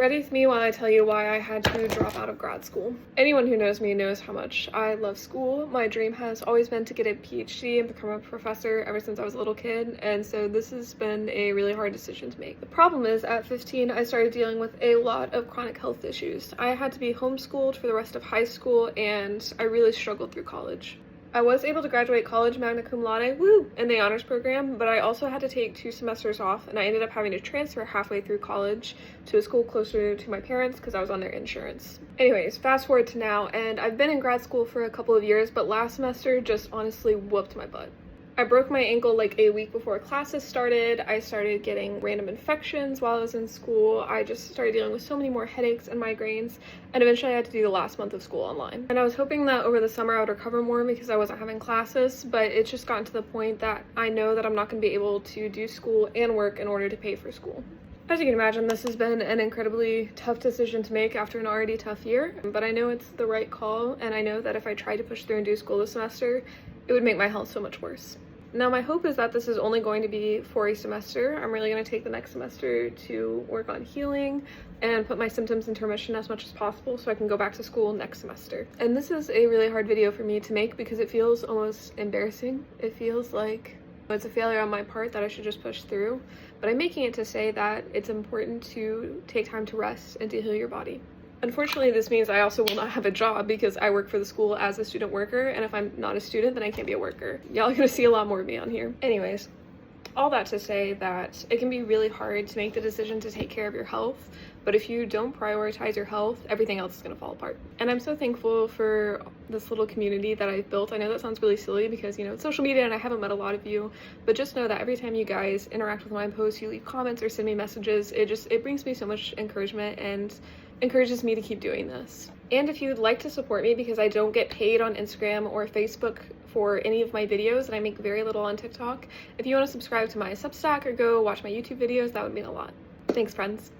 Ready with me while I tell you why I had to drop out of grad school. Anyone who knows me knows how much I love school. My dream has always been to get a PhD and become a professor ever since I was a little kid, and so this has been a really hard decision to make. The problem is, at 15, I started dealing with a lot of chronic health issues. I had to be homeschooled for the rest of high school, and I really struggled through college. I was able to graduate college magna cum laude, woo, in the honors program, but I also had to take 2 semesters off, and I ended up having to transfer halfway through college to a school closer to my parents because I was on their insurance. Anyways, fast forward to now, and I've been in grad school for a couple of years, but last semester just honestly whooped my butt. I broke my ankle like a week before classes started. I started getting random infections while I was in school. I just started dealing with so many more headaches and migraines, and eventually I had to do the last month of school online. And I was hoping that over the summer I would recover more because I wasn't having classes, but it's just gotten to the point that I know that I'm not going to be able to do school and work in order to pay for school. As you can imagine, this has been an incredibly tough decision to make after an already tough year, but I know it's the right call, and I know that if I tried to push through and do school this semester, it would make my health so much worse. Now, my hope is that this is only going to be for a semester. I'm really going to take the next semester to work on healing and put my symptoms into remission as much as possible so I can go back to school next semester. And this is a really hard video for me to make because it feels almost embarrassing. It feels like it's a failure on my part that I should just push through, but I'm making it to say that it's important to take time to rest and to heal your body. Unfortunately, this means I also will not have a job because I work for the school as a student worker, and if I'm not a student, then I can't be a worker. Y'all are gonna see a lot more of me on here. Anyways, all that to say that it can be really hard to make the decision to take care of your health, but if you don't prioritize your health, everything else is gonna fall apart. And I'm so thankful for this little community that I've built. I know that sounds really silly because, you know, it's social media and I haven't met a lot of you, but just know that every time you guys interact with my posts, you leave comments or send me messages, it brings me so much encouragement and encourages me to keep doing this. And if you'd like to support me, because I don't get paid on Instagram or Facebook for any of my videos, and I make very little on TikTok, if you want to subscribe to my Substack or go watch my YouTube videos, that would mean a lot. Thanks, friends.